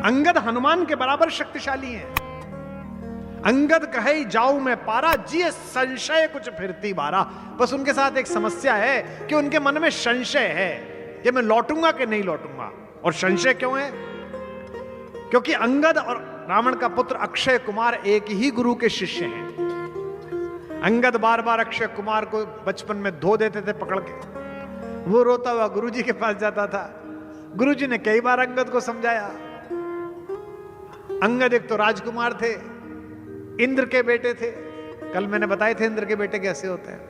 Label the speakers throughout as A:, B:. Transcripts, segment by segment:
A: अंगद हनुमान के बराबर शक्तिशाली हैं। अंगद कहे जाऊं मैं पारा, जिए संशय कुछ फिरती बारा। बस उनके साथ एक समस्या है कि उनके मन में संशय है कि मैं लौटूंगा कि नहीं लौटूंगा। और संशय क्यों है? क्योंकि अंगद और रावण का पुत्र अक्षय कुमार एक ही गुरु के शिष्य हैं। अंगद बार बार अक्षय कुमार को बचपन में धो देते थे पकड़ के, वो रोता हुआ गुरुजी के पास जाता था। गुरुजी ने कई बार अंगद को समझाया। अंगद एक तो राजकुमार थे, इंद्र के बेटे थे। कल मैंने बताए थे इंद्र के बेटे कैसे होते हैं,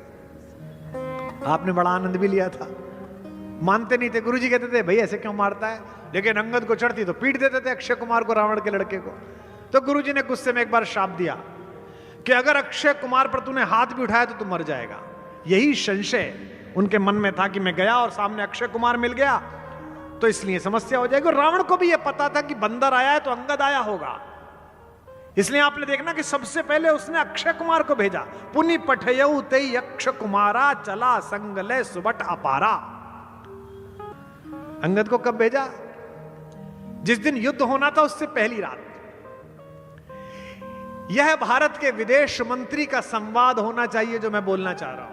A: आपने बड़ा आनंद भी लिया था। मानते नहीं थे, गुरुजी कहते थे भाई ऐसे क्यों मारता है, लेकिन अंगद को चढ़ती तो पीट देते थे अक्षय कुमार को, रावण के लड़के को। तो गुरुजी ने गुस्से में एक बार शाप दिया कि अगर अक्षय कुमार पर तूने हाथ भी उठाया तो तू मर जाएगा। यही संशय उनके मन में था कि मैं गया और सामने अक्षय कुमार मिल गया तो इसलिए समस्या हो जाएगी। और रावण को भी यह पता था कि बंदर आया है तो अंगद आया होगा, इसलिए आपने देखना कि सबसे पहले उसने अक्षय कुमार को भेजा। पुनि पठयऊ तेई अक्ष कुमारा, चला संगले सुबट अपारा। अंगद को कब भेजा? जिस दिन युद्ध होना था उससे पहली रात। यह भारत के विदेश मंत्री का संवाद होना चाहिए जो मैं बोलना चाह रहा हूं।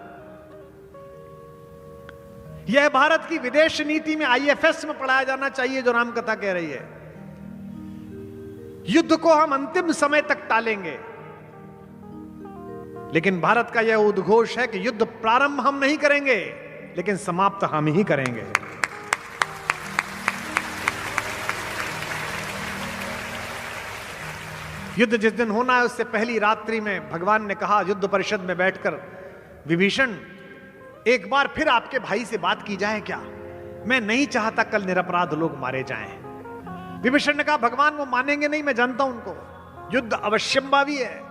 A: यह भारत की विदेश नीति में IFS में पढ़ाया जाना चाहिए जो रामकथा कह रही है। युद्ध को हम अंतिम समय तक टालेंगे, लेकिन भारत का यह उद्घोष है कि युद्ध प्रारंभ हम नहीं करेंगे लेकिन समाप्त हम ही करेंगे। युद्ध जिस दिन होना है उससे पहली रात्रि में भगवान ने कहा युद्ध परिषद में बैठकर, विभीषण एक बार फिर आपके भाई से बात की जाए क्या? मैं नहीं चाहता कल निरपराध लोग मारे जाएं। विभीषण ने कहा भगवान वो मानेंगे नहीं, मैं जानता हूं उनको, युद्ध अवश्यंभावी है।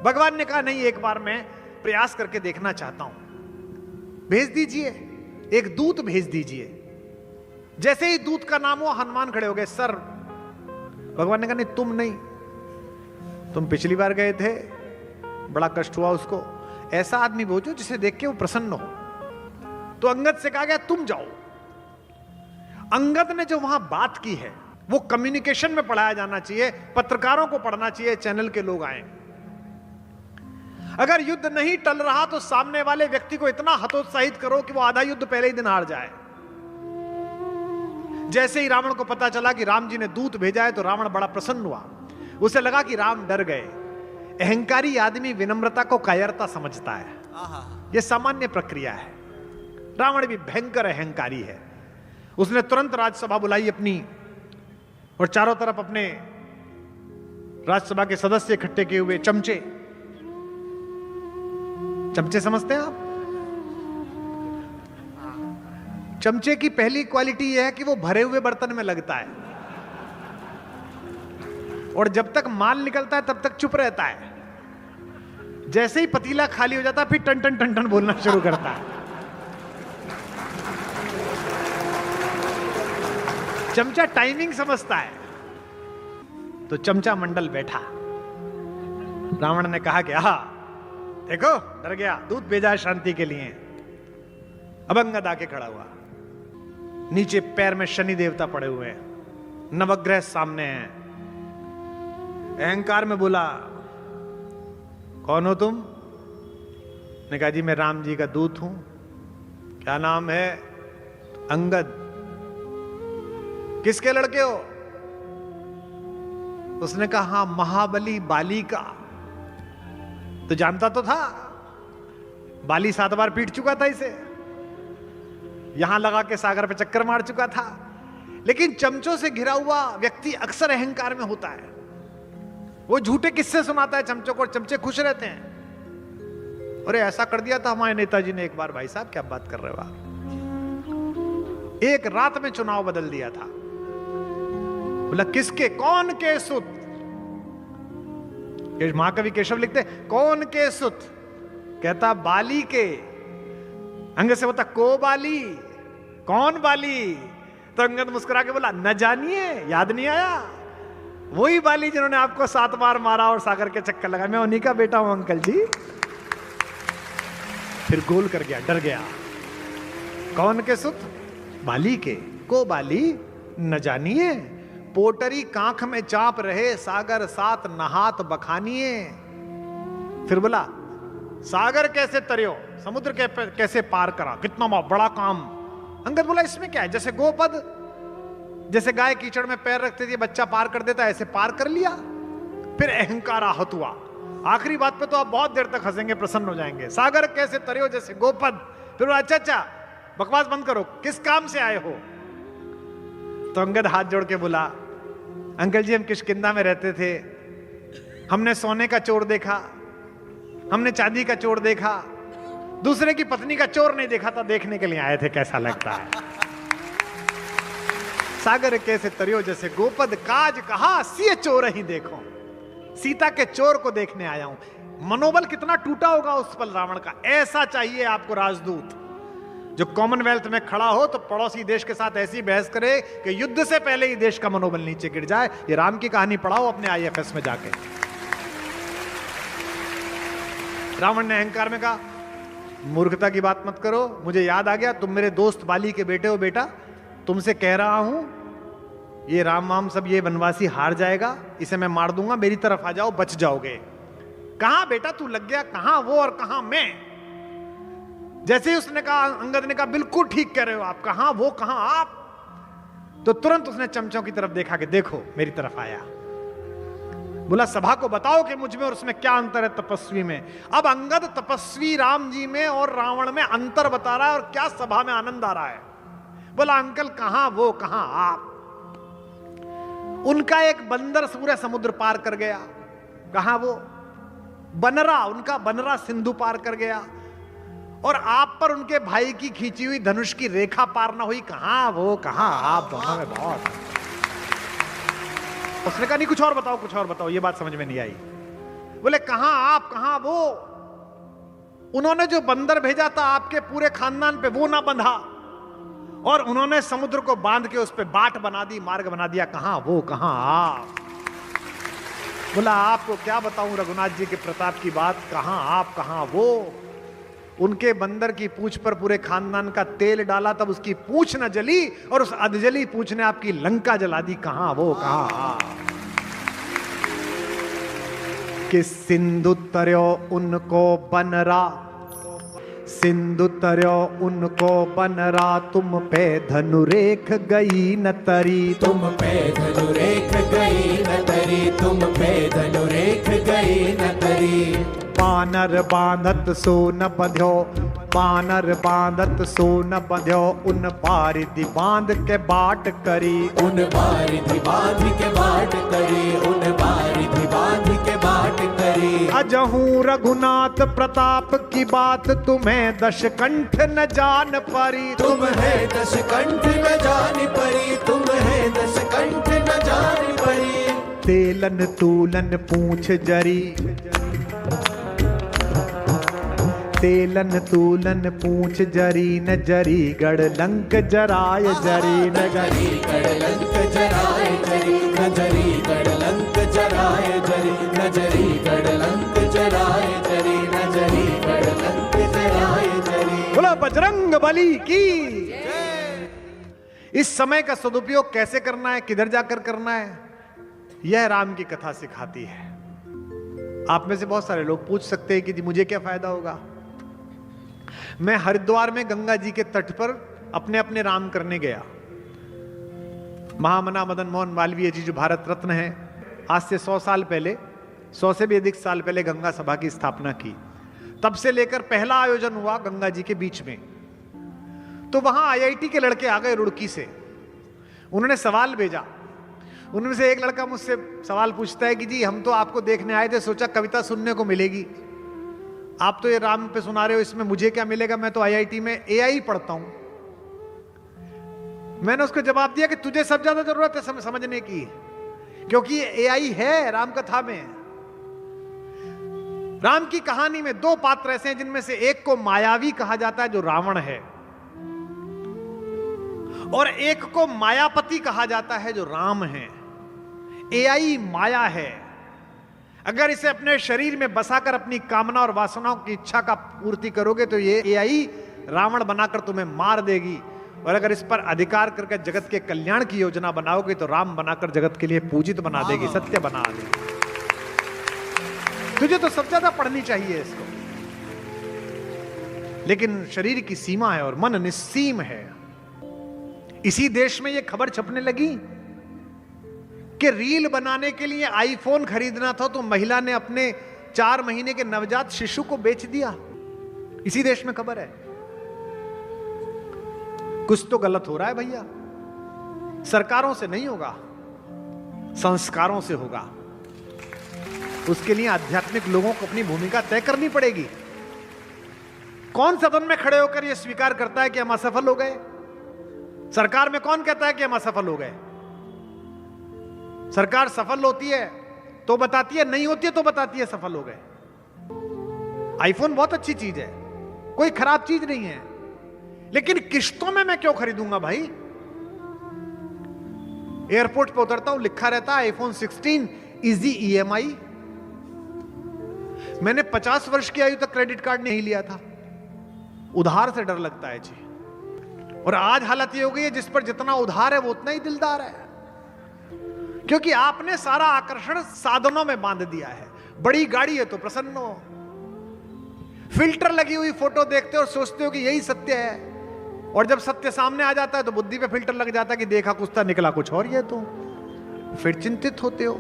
A: भगवान ने कहा नहीं, एक बार मैं प्रयास करके देखना चाहता हूं, भेज दीजिए, एक दूत भेज दीजिए। जैसे ही दूत का नाम हुआ हनुमान खड़े हो गए। सर, भगवान ने कहा नहीं तुम नहीं, तुम पिछली बार गए थे, बड़ा कष्ट हुआ उसको, ऐसा आदमी भेजो जिसे देख के वो प्रसन्न हो। तो अंगद से कहा गया तुम जाओ। अंगद ने जो वहां बात की है वो कम्युनिकेशन में पढ़ाया जाना चाहिए, पत्रकारों को पढ़ना चाहिए, चैनल के लोग आए। अगर युद्ध नहीं टल रहा तो सामने वाले व्यक्ति को इतना हतोत्साहित करो कि वो आधा युद्ध पहले ही दिन हार जाए। जैसे ही रावण को पता चला कि राम जी ने दूत भेजा है तो रावण बड़ा प्रसन्न हुआ। उसे लगा कि राम डर गए। अहंकारी आदमी विनम्रता को कायरता समझता है, यह सामान्य प्रक्रिया है। रावण भी भयंकर अहंकारी है। उसने तुरंत राज्यसभा बुलाई अपनी और चारों तरफ अपने राज्यसभा के सदस्य इकट्ठे किए हुए। चमचे, चमचे समझते हैं आप? चमचे की पहली क्वालिटी यह है कि वो भरे हुए बर्तन में लगता है और जब तक माल निकलता है तब तक चुप रहता है। जैसे ही पतीला खाली हो जाता है फिर टन टन टन टन बोलना शुरू करता है। चमचा टाइमिंग समझता है। तो चमचा मंडल बैठा। रावण ने कहा कि हाँ देखो डर गया, दूत भेजा है शांति के लिए। अब अंगद आके खड़ा हुआ, नीचे पैर में शनि देवता पड़े हुए हैं, नवग्रह सामने हैं। अहंकार में बोला कौन हो तुम? ने कहा जी मैं राम जी का दूत हूं। क्या नाम है? अंगद। किसके लड़के हो? उसने कहा हाँ महाबली बाली का। तो जानता तो था, बाली 7 बार पीट चुका था इसे, यहां लगा के सागर पे चक्कर मार चुका था। लेकिन चमचों से घिरा हुआ व्यक्ति अक्सर अहंकार में होता है। वो झूठे किस्से सुनाता है चमचों को और चमचे खुश रहते हैं। अरे ऐसा कर दिया था हमारे नेताजी ने एक बार। भाई साहब क्या बात कर रहे हो आप? एक रात में चुनाव बदल दिया था। बोला किसके? कौन के सुत? महाकवि केशव लिखते कौन के सुत? कहता बाली के। अंगद से बोलता को बाली? कौन बाली? तो अंगद मुस्कुरा के बोला न जानिए, याद नहीं आया? वही बाली जिन्होंने आपको 7 बार मारा और सागर के चक्कर लगा। मैं उन्हीं का बेटा हूं अंकल जी। फिर गोल कर गया, डर गया। कौन के सुत? बाली के। को बाली न जानिए, पोटरी कांख में चाप रहे, सागर सात नहात बखानिए। फिर बोला सागर कैसे तरियो, समुद्र कैसे पार करा, कितना बड़ा काम। अंगद बोला इसमें क्या है, जैसे गोपद, जैसे गाय कीचड़ में पैर रखते थे बच्चा पार कर देता, ऐसे पार कर लिया। फिर अहंकार आहत हुआ। आखिरी बात पे तो आप बहुत देर तक हंसेंगे, प्रसन्न हो जाएंगे। सागर कैसे तरियो जैसे गोपद। फिर बोला अच्छा बकवास बंद करो, किस काम से आए हो। तो अंगद हाथ जोड़ के बोला अंकल जी हम किष्किंधा में रहते थे, हमने सोने का चोर देखा, हमने चांदी का चोर देखा, दूसरे की पत्नी का चोर नहीं देखा था, देखने के लिए आए थे कैसा लगता है। सागर कैसे तरियो जैसे गोपद, काज कहा सिए चोर ही देखो। सीता के चोर को देखने आया हूं। मनोबल कितना टूटा होगा उस पल रावण का। ऐसा चाहिए आपको राजदूत, जो कॉमनवेल्थ में खड़ा हो तो पड़ोसी देश के साथ ऐसी बहस करे कि युद्ध से पहले ही देश का मनोबल नीचे गिर जाए। ये राम की कहानी पढ़ाओ अपने IFS में जाके। रावण ने अहंकार में कहा मूर्खता की बात मत करो, मुझे याद आ गया तुम मेरे दोस्त बाली के बेटे हो बेटा, तुमसे कह रहा हूं ये राम वाम सब ये वनवासी हार जाएगा, इसे मैं मार दूंगा, मेरी तरफ आ जाओ बच जाओगे। कहां बेटा तू लग गया, कहां वो और कहां मैं। जैसे ही उसने कहा, अंगद ने कहा बिल्कुल ठीक कह रहे हो आप, कहां वो कहां आप। तो तुरंत उसने चमचों की तरफ देखा कि देखो मेरी तरफ आया। बोला सभा को बताओ कि मुझ में और उसमें क्या अंतर है तपस्वी में। अब अंगद तपस्वी राम जी में और रावण में अंतर बता रहा है, और क्या सभा में आनंद आ रहा है। बोला अंकल कहां वो कहां आप। उनका एक बंदर पूरा समुद्र पार कर गया, कहां वो। बनरा, उनका बनरा सिंधु पार कर गया, और आप पर उनके भाई की खींची हुई धनुष की रेखा पार ना हुई, कहां वो कहां आप। दोनों में बहुत। उसने कहा नहीं कुछ और बताओ, कुछ और बताओ, ये बात समझ में नहीं आई। बोले कहां आप कहां वो। उन्होंने जो बंदर भेजा था आपके पूरे खानदान पे वो ना बंधा, और उन्होंने समुद्र को बांध के उस पे बाट बना दी, मार्ग बना दिया, कहां वो कहां आप। बोला आपको क्या बताऊं रघुनाथ जी के प्रताप की बात, कहां आप कहां वो। उनके बंदर की पूंछ पर पूरे खानदान का तेल डाला, तब उसकी पूंछ न जली, और उस अधजली पूंछ ने आपकी लंका जला दी, कहां वो कहां आप। कि सिंधु तर्यो उनको बनरा, सिंधु तर्यो उनको बनरा, तुम पे धनुरेख गई न तरी।
B: तुम पे धनुरेख गई न तरी, तुम पे धनुरेख गई न तरी।
A: बानर बांधत सो न बंध्यो, बानर बांधत सो न बंध्यो, उन पारिधि बांध के बाट करी।
B: उन पारिधि बांध के बाट करी, उन पारिधि बांध के बाट करी।
A: अजहूं रघुनाथ प्रताप की बात, तुम्हें दशकंठ न जान परी।
B: तुम है दशकंठ न जान परी, तुम है दशकंठ न जान परी।
A: तेलन तूलन पूंछ जरी, तेलन तूलन पूंछ जरी, न जरी गढ़ लंक जराय जरी। न
B: जरी गढ़ लंक जराय जरी, न जरी गढ़ लंक जराय जरी, न जरी गढ़ लंक जराय जरी, न जरी गढ़ लंक जराय जरी।
A: बोला बजरंग बली की। इस समय का सदुपयोग कैसे करना है, किधर जाकर करना है, यह राम की कथा सिखाती है। आप में से बहुत सारे लोग पूछ सकते हैं कि जी मुझे क्या फायदा होगा। मैं हरिद्वार में गंगा जी के तट पर अपने अपने राम करने गया। महामना मदन मोहन मालवीय जी जो भारत रत्न है, आज से 100 साल पहले, 100 से भी अधिक साल पहले गंगा सभा की स्थापना की। तब से लेकर पहला आयोजन हुआ गंगा जी के बीच में। तो वहां IIT के लड़के आ गए रुड़की से, उन्होंने सवाल भेजा। उनमें से एक लड़का मुझसे सवाल पूछता है कि जी हम तो आपको देखने आए थे, सोचा कविता सुनने को मिलेगी, आप तो ये राम पे सुना रहे हो, इसमें मुझे क्या मिलेगा, मैं तो IIT में AI पढ़ता हूं। मैंने उसको जवाब दिया कि तुझे सब ज्यादा जरूरत है समझने की, क्योंकि ये AI है राम कथा में। राम की कहानी में 2 पात्र ऐसे हैं जिनमें से एक को मायावी कहा जाता है जो रावण है, और एक को मायापति कहा जाता है जो राम है। AI माया है, अगर इसे अपने शरीर में बसाकर अपनी कामना और वासनाओं की इच्छा का पूर्ति करोगे तो ये AI रावण बनाकर तुम्हें मार देगी। और अगर इस पर अधिकार करके जगत के कल्याण की योजना बनाओगे तो राम बनाकर जगत के लिए पूजित बना देगी, सत्य बना देगी। तुझे तो सबसे ज्यादा पढ़नी चाहिए इसको, लेकिन शरीर की सीमा है और मन निस्सीम है। इसी देश में यह खबर छपने लगी कि रील बनाने के लिए आईफोन खरीदना था तो महिला ने अपने 4 महीने के नवजात शिशु को बेच दिया। इसी देश में खबर है। कुछ तो गलत हो रहा है भैया। सरकारों से नहीं होगा, संस्कारों से होगा। उसके लिए आध्यात्मिक लोगों को अपनी भूमिका तय करनी पड़ेगी। कौन सदन में खड़े होकर यह स्वीकार करता है कि हम असफल हो गए? सरकार में कौन कहता है कि हम असफल हो गए? सरकार सफल होती है तो बताती है, नहीं होती है तो बताती है सफल हो गए। आईफोन बहुत अच्छी चीज है, कोई खराब चीज नहीं है, लेकिन किश्तों में मैं क्यों खरीदूंगा भाई? एयरपोर्ट पे उतरता हूं, लिखा रहता है आईफोन 16 इजी EMI। मैंने 50 वर्ष की आयु तक क्रेडिट कार्ड नहीं लिया था, उधार से डर लगता है जी। और आज हालत ये हो गई है, जिस पर जितना उधार है वो उतना ही दिलदार है, क्योंकि आपने सारा आकर्षण साधनों में बांध दिया है। बड़ी गाड़ी है तो प्रसन्न हो, फिल्टर लगी हुई फोटो देखते हो और सोचते हो कि यही सत्य है, और जब सत्य सामने आ जाता है तो बुद्धि पे फिल्टर लग जाता है कि देखा कुछ था निकला कुछ और, ये तो फिर चिंतित होते हो।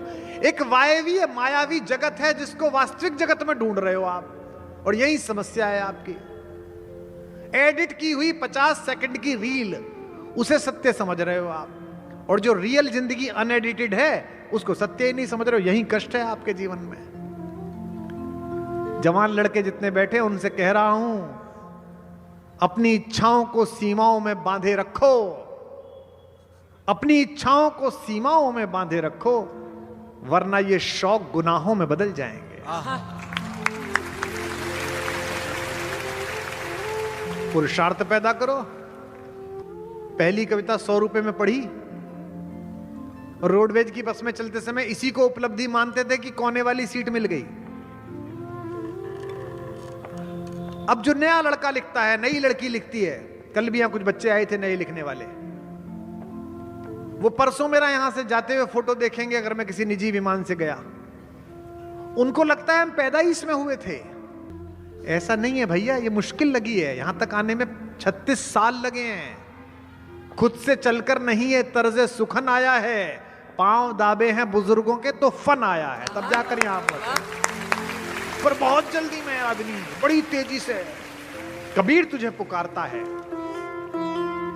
A: एक वायवीय मायावी जगत है जिसको वास्तविक जगत में ढूंढ रहे हो आप, और यही समस्या है आपकी। एडिट की हुई 50 सेकंड की रील, उसे सत्य समझ रहे हो आप, और जो रियल जिंदगी अनएडिटेड है उसको सत्य ही नहीं समझ रहे हो। यही कष्ट है आपके जीवन में। जवान लड़के जितने बैठे उनसे कह रहा हूं, अपनी इच्छाओं को सीमाओं में बांधे रखो, अपनी इच्छाओं को सीमाओं में बांधे रखो, वरना ये शौक गुनाहों में बदल जाएंगे। पुरुषार्थ पैदा करो। पहली कविता 100 रुपए में पढ़ी, और रोडवेज की बस में चलते समय इसी को उपलब्धि मानते थे कि कोने वाली सीट मिल गई। अब जो नया लड़का लिखता है, नई लड़की लिखती है, कल भी यहां कुछ बच्चे आए थे नए लिखने वाले, वो परसों मेरा यहां से जाते हुए फोटो देखेंगे अगर मैं किसी निजी विमान से गया, उनको लगता है हम पैदा ही इसमें हुए थे। ऐसा नहीं है भैया, ये मुश्किल लगी है, यहां तक आने में 36 साल लगे हैं। खुद से चलकर नहीं है तर्ज़े सुखन आया है, पांव दाबे हैं बुजुर्गों के तो फन आया है, तब जाकर यहां पर बहुत जल्दी में आदमी बड़ी तेजी से। कबीर तुझे पुकारता है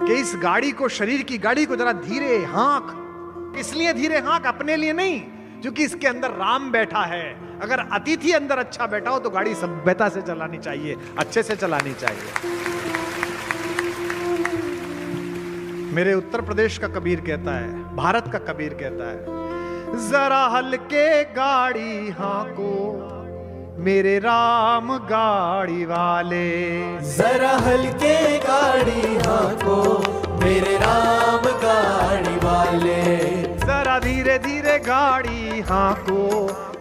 A: कि इस गाड़ी को, शरीर की गाड़ी को जरा धीरे हाँक। इसलिए धीरे हाँक, अपने लिए नहीं, क्योंकि इसके अंदर राम बैठा है। अगर अतिथि अंदर अच्छा बैठा हो तो गाड़ी सभ्यता से चलानी चाहिए, अच्छे से चलानी चाहिए। मेरे उत्तर प्रदेश का कबीर कहता है, भारत का कबीर कहता है, जरा हल्के गाड़ी हाँको मेरे राम गाड़ी वाले,
B: जरा हल्के गाड़ी हाँको मेरे राम गाड़ी वाले,
A: जरा धीरे धीरे गाड़ी हाँको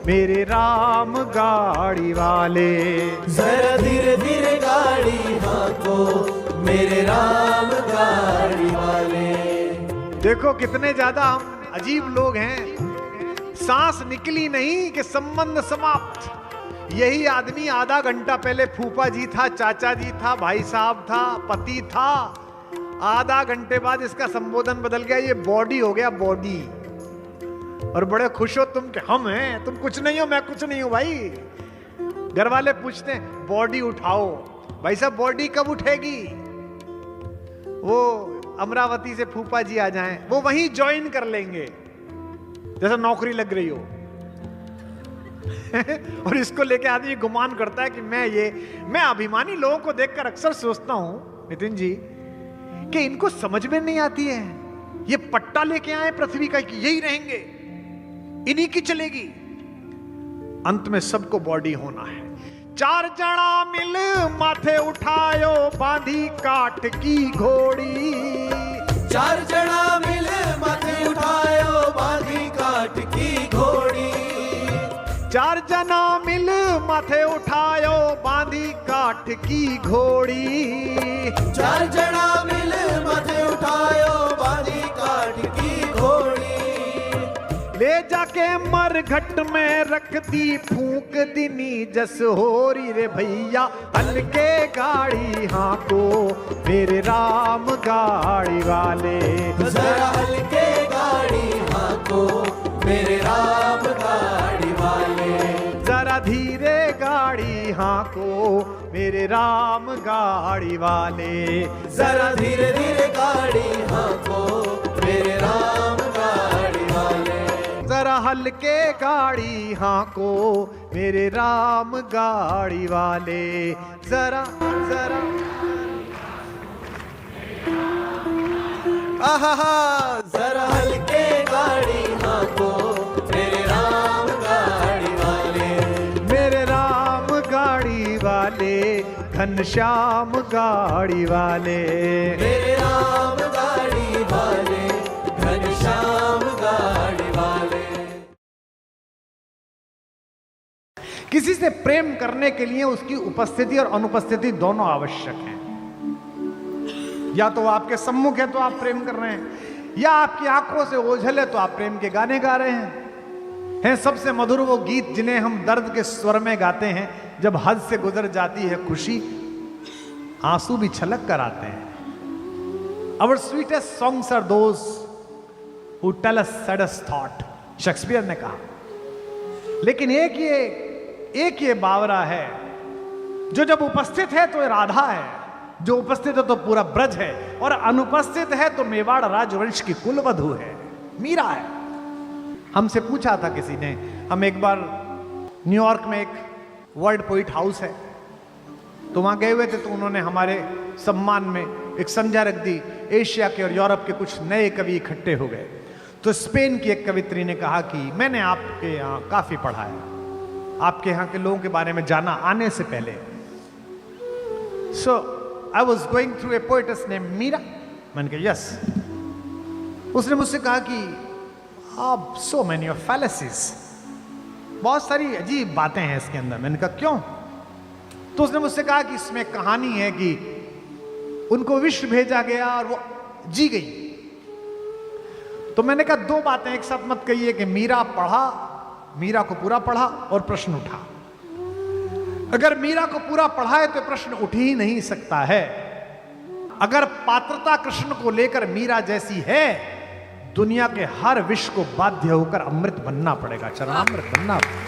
A: मेरे राम गाड़ी वाले,
B: जरा धीरे धीरे गाड़ी हाँको मेरे राम गाड़ी वाले।
A: देखो कितने ज्यादा हम अजीब लोग हैं। सांस निकली नहीं कि संबंध समाप्त। यही आदमी आधा घंटा पहले फूफा जी था, चाचा जी था, भाई साहब था, पति था। आधा घंटे बाद इसका संबोधन बदल गया, ये बॉडी हो गया बॉडी। और बड़े खुश हो तुम कि हम हैं, तुम कुछ नहीं हो, मैं कुछ नहीं हूं भाई। घर वाले पूछते हैं बॉडी उठाओ, भाई साहब बॉडी कब उठेगी? वो अमरावती से फूफा जी आ जाएं, वो वहीं ज्वाइन कर लेंगे जैसा नौकरी लग रही हो। और इसको लेके आदमी गुमान करता है कि मैं अभिमानी लोगों को देखकर अक्सर सोचता हूं नितिन जी कि इनको समझ में नहीं आती है। ये पट्टा लेके आए पृथ्वी का कि यही रहेंगे, इन्हीं की चलेगी। अंत में सबको बॉडी होना है। 4 जना मिल माथे उठायो बांधी काठ की घोड़ी,
B: 4 जना मिल माथे उठायो बांधी काठ की घोड़ी,
A: 4 जना मिल माथे उठायो बांधी काठ काठ की घोड़ी।
B: चार जना मिल मथे उठायो बांधी काठ की घोड़ी।
A: ले जाके मरघट में रख दी फूंक दिनी जस होरी रे भैया हल्के गाड़ी हाको मेरे राम गाड़ी वाले।
B: जरा हल्के गाड़ी हाको मेरे राम गाड़ी वाले।
A: जरा धीरे गाड़ी हाको मेरे राम गाड़ी वाले।
B: जरा धीरे धीरे गाड़ी हाको मेरे राम गाड़ी वाले।
A: जरा हल्के गाड़ी हाको मेरे राम गाड़ी वाले। जरा जरा
B: आहा जरा हल्के गाड़ी हाको मेरे राम गाड़ी वाले।
A: मेरे राम गाड़ी वाले घनश्याम गाड़ी वाले।
B: मेरे राम गाड़ी वाले घनश्याम गाड़ी वाले।
A: किसी से प्रेम करने के लिए उसकी उपस्थिति और अनुपस्थिति दोनों आवश्यक हैं। या तो आपके सम्मुख है तो आप प्रेम कर रहे हैं, या आपकी आंखों से ओझल है तो आप प्रेम के गाने गा रहे हैं। सबसे मधुर वो गीत जिन्हें हम दर्द के स्वर में गाते हैं। जब हद से गुजर जाती है खुशी, आंसू भी छलक कर आते हैं। Our sweetest songs are those who tell us saddest thought, Shakespeare ने कहा। लेकिन एक ये बावरा है जो जब उपस्थित है तो राधा है, जो उपस्थित है तो पूरा ब्रज है, और अनुपस्थित है तो मेवाड़ राजवंश की कुलवधु है, मीरा है। हमसे पूछा था किसी ने, हम एक बार न्यूयॉर्क में एक वर्ल्ड पोइट हाउस है तो वहां गए हुए थे, तो उन्होंने हमारे सम्मान में एक संध्या रख दी। एशिया के और यूरोप के कुछ नए कवि इकट्ठे हो गए। तो स्पेन की एक कवित्री ने कहा कि मैंने आपके यहाँ काफी पढ़ा है, आपके यहाँ के लोगों के बारे में जाना आने से पहले। So I was going through a poetess name Meera. मैंने कहा यस। उसने मुझसे कहा कि आप सो मैनी ऑफ फैलेसीज, बहुत सारी अजीब बातें हैं इसके अंदर। मैंने कहा क्यों? तो उसने मुझसे कहा कि इसमें कहानी है कि उनको विश्व भेजा गया और वो जी गई। तो मैंने कहा दो बातें एक साथ मत कहिए कि मीरा को पूरा पढ़ा और प्रश्न उठा। अगर मीरा को पूरा पढ़ा है तो प्रश्न उठ ही नहीं सकता है। अगर पात्रता कृष्ण को लेकर मीरा जैसी है, दुनिया के हर विष को बाध्य होकर अमृत बनना पड़ेगा, चरणामृत बनना पड़ेगा।